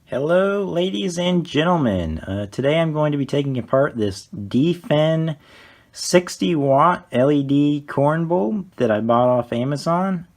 Hello, ladies and gentlemen. Today I'm going to be taking apart this Dephen 60-watt LED corn bulb that I bought off Amazon.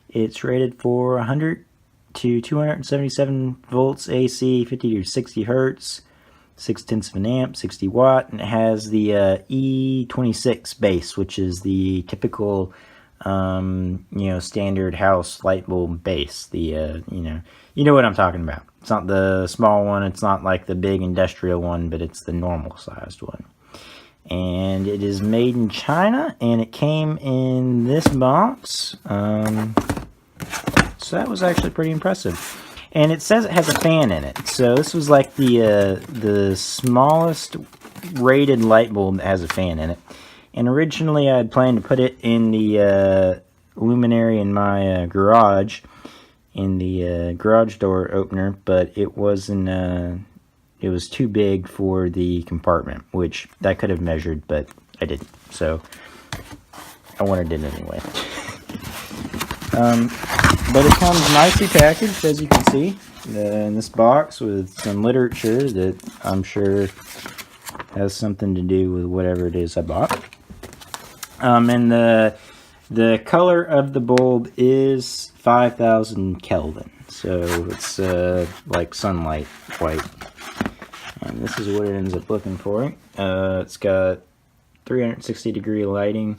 It's rated for 100 to 277 volts AC, 50 to 60 hertz, 6/10 of an amp, 60 watt, and it has the E26 base, which is the typical standard house light bulb base. You know what I'm talking about. It's not the small one, it's not like the big industrial one, but it's the normal sized one. And it is made in China, and it came in this box. So that was actually pretty impressive. And it says it has a fan in it. So this was like the smallest rated light bulb that has a fan in it. And originally I had planned to put it in the luminary in my garage, in the garage door opener, but it wasn't, it was too big for the compartment, which I could have measured, but I didn't. So I wanted it anyway. But it comes nicely packaged, as you can see, in this box with some literature that I'm sure has something to do with whatever it is I bought. And the color of the bulb is 5,000 Kelvin, so it's like sunlight white. And this is what it ends up looking for. It's got 360-degree lighting,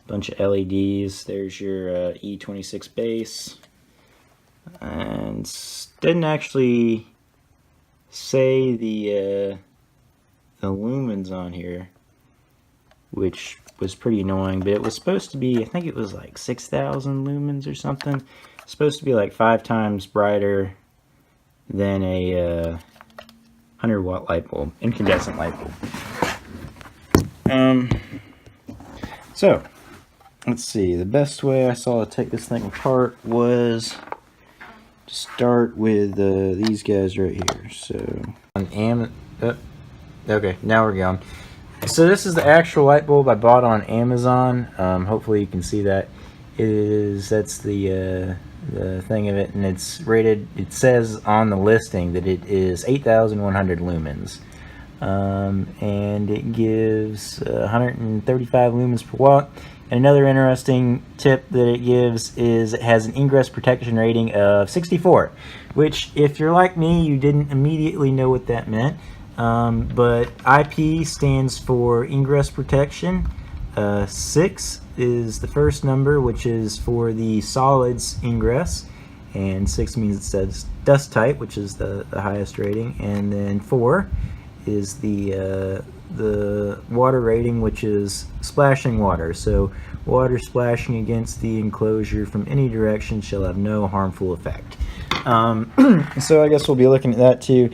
bunch of LEDs. There's your E26 base, and didn't actually say the lumens on here, which was pretty annoying, but it was supposed to be, I think it was like 6,000 lumens or something. It's supposed to be like 5 times brighter than a 100-watt light bulb, incandescent light bulb. So let's see, the best way I saw to take this thing apart was to start with these guys right here. So on okay, now we're going. So this is the actual light bulb I bought on Amazon. Hopefully you can see that. That's the thing of it, and it's rated, it says on the listing that it is 8,100 lumens. And it gives 135 lumens per watt. And another interesting tip that it gives is it has an ingress protection rating of 64, which, if you're like me, you didn't immediately know what that meant. But IP stands for ingress protection. 6 is the first number, which is for the solids ingress, and 6 means it says dust type, which is the highest rating, and then 4 is the water rating, which is splashing water. So water splashing against the enclosure from any direction shall have no harmful effect. So I guess we'll be looking at that too.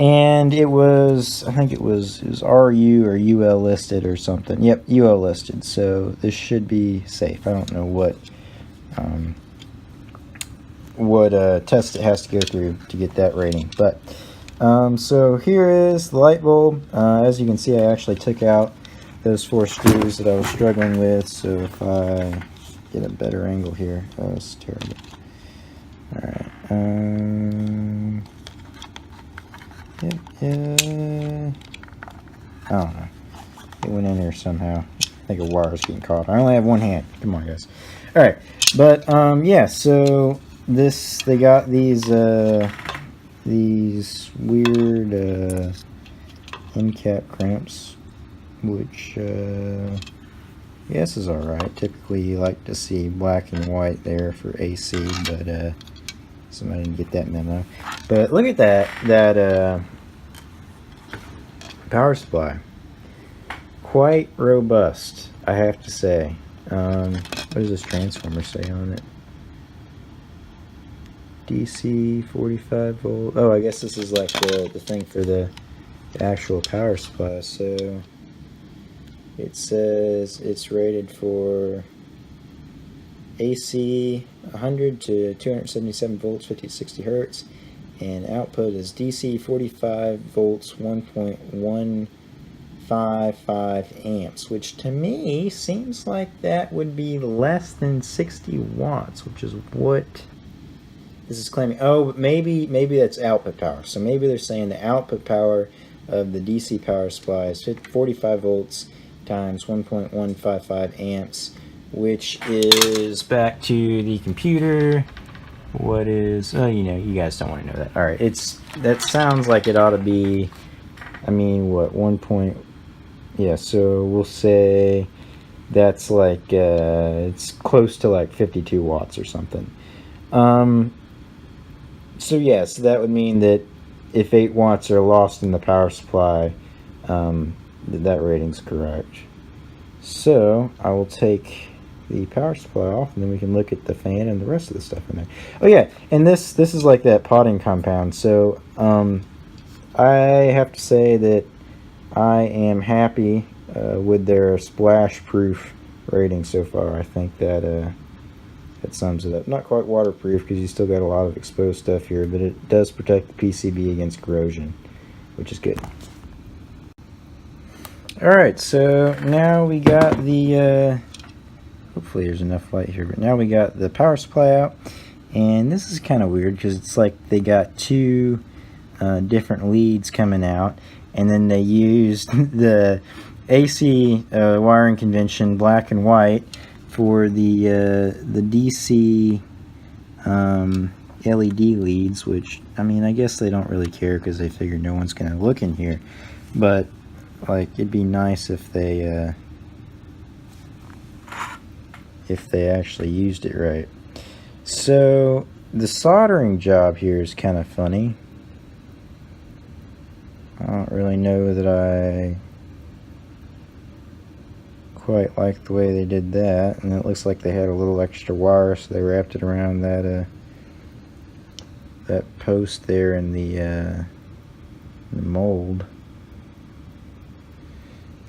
And it was, I think it was RU or UL listed or something. Yep, UL listed. So this should be safe. I don't know what test it has to go through to get that rating. But so here is the light bulb. As you can see, I actually took out those 4 screws that I was struggling with. So if I get a better angle here, oh, it's terrible. All right. Yeah. I don't know. It went in there somehow. I think a wire's getting caught. I only have one hand. Come on, guys. All right, but yeah. So they got these weird end cap clamps, which yes is all right. Typically, you like to see black and white there for AC, but somebody didn't get that memo. But look at that power supply. Quite robust, I have to say. What does this transformer say on it? DC 45 volt. Oh, I guess this is like the thing for the actual power supply. So it says it's rated for AC 100 to 277 volts, 50 to 60 hertz, and output is DC 45 volts, 1.155 amps, which to me seems like that would be less than 60 watts, which is what this is claiming, oh, but maybe that's output power. So maybe they're saying the output power of the DC power supply is 45 volts times 1.155 amps, which is back to the computer. What is, oh, you know, you guys don't want to know that. All right, that sounds like it ought to be, I mean, what, yeah, so we'll say that's like, it's close to like 52 watts or something. So yeah, so that would mean that if 8 watts are lost in the power supply, that rating's correct. So I will take the power supply off, and then we can look at the fan and the rest of the stuff in there. Oh yeah, and this is like that potting compound. So I have to say that I am happy with their splash proof rating so far. I think that that sums it up. Not quite waterproof because you still got a lot of exposed stuff here, but it does protect the PCB against corrosion, which is good. Alright, so now we got the, hopefully there's enough light here, but now we got the power supply out, and this is kind of weird because it's like they got two different leads coming out, and then they used the AC wiring convention, black and white, for the DC LED leads, which, I mean, I guess they don't really care because they figure no one's going to look in here, but like, it'd be nice if they actually used it right. So the soldering job here is kind of funny. I don't really know that I quite like the way they did that, and it looks like they had a little extra wire, so they wrapped it around that that post there in the mold.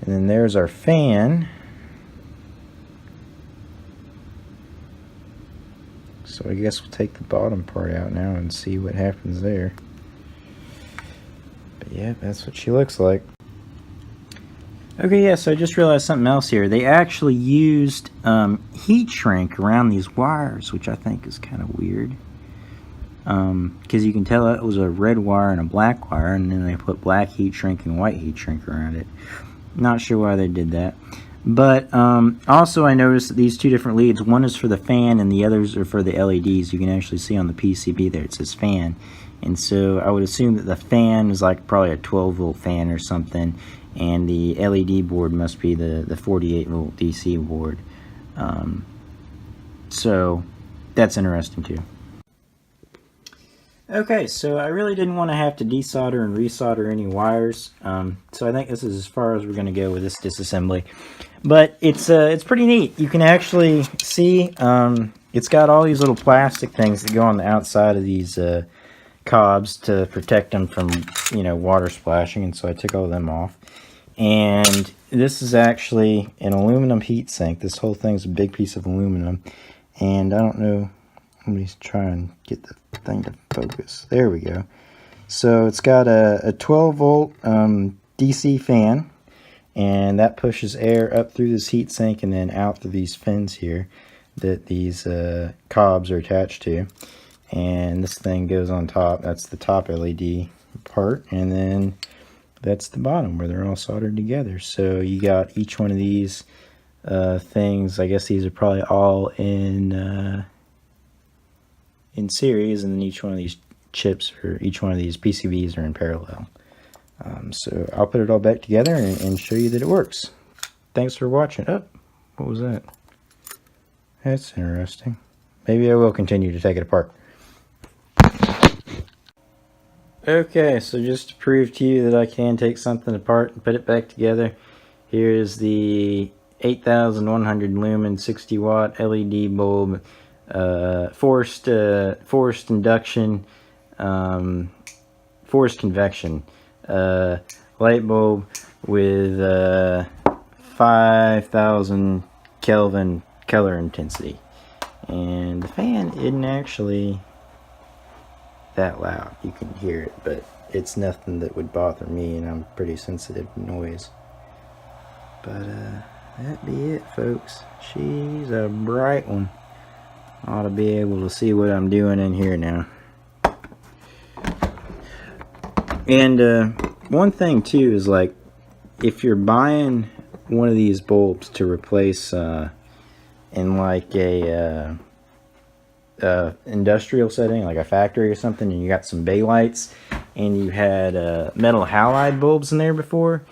And then there's our fan. So I guess we'll take the bottom part out now and see what happens there. But yeah, that's what she looks like. Okay, yeah, so I just realized something else here. They actually used heat shrink around these wires, which I think is kind of weird. Because you can tell it was a red wire and a black wire, and then they put black heat shrink and white heat shrink around it. Not sure why they did that. But also I noticed that these two different leads, one is for the fan and the others are for the LEDs. You can actually see on the PCB there it says fan. And so I would assume that the fan is like probably a 12 volt fan or something, and the LED board must be the 48 volt DC board. So that's interesting too. Okay, so I really didn't want to have to desolder and resolder any wires, so I think this is as far as we're going to go with this disassembly. But it's pretty neat. You can actually see it's got all these little plastic things that go on the outside of these cobs to protect them from, you know, water splashing, and so I took all of them off. And this is actually an aluminum heatsink. This whole thing's a big piece of aluminum, and I don't know. Let me try and get the thing to focus. There we go. So it's got a 12 volt DC fan, and that pushes air up through this heat sink and then out through these fins here that these cobs are attached to. And this thing goes on top. That's the top LED part, and then that's the bottom where they're all soldered together. So you got each one of these things. I guess these are probably all in series, and then each one of these chips or each one of these PCBs are in parallel. So I'll put it all back together and show you that it works. Thanks for watching. Oh, what was that? That's interesting. Maybe I will continue to take it apart. Okay, so just to prove to you that I can take something apart and put it back together, here's the 8100 lumen 60 watt LED bulb, forced induction, forced convection light bulb with 5000 Kelvin color intensity, and the fan isn't actually that loud. You can hear it, but it's nothing that would bother me, and I'm pretty sensitive to noise. But that be it, folks. She's a bright one. ought to be able to see what I'm doing in here now. And one thing too is, like, if you're buying one of these bulbs to replace in like a industrial setting, like a factory or something, and you got some bay lights and you had metal halide bulbs in there before,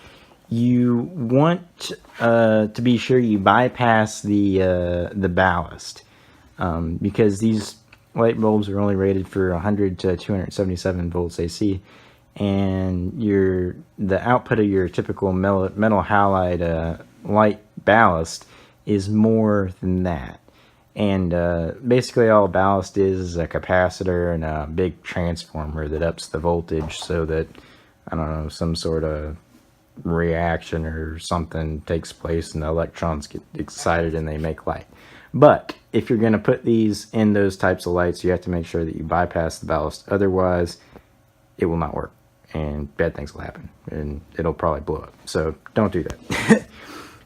you want to be sure you bypass the ballast, because these light bulbs are only rated for 100 to 277 volts AC, and the output of your typical metal halide light ballast is more than that. And basically all ballast is a capacitor and a big transformer that ups the voltage so that, I don't know, some sort of reaction or something takes place and the electrons get excited and they make light. But if you're going to put these in those types of lights, you have to make sure that you bypass the ballast. Otherwise, it will not work and bad things will happen and it'll probably blow up. So don't do that.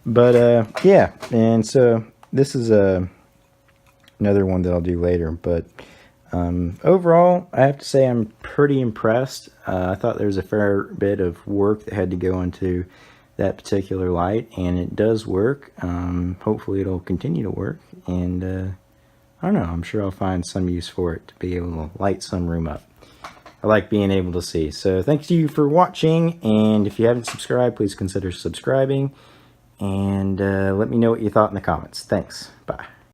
But yeah, and so this is another one that I'll do later. But overall, I have to say I'm pretty impressed. I thought there was a fair bit of work that had to go into that particular light, and it does work. Hopefully it'll continue to work, and I don't know, I'm sure I'll find some use for it to be able to light some room up. I like being able to see. So thanks to you for watching, and if you haven't subscribed, please consider subscribing, and let me know what you thought in the comments. Thanks. Bye.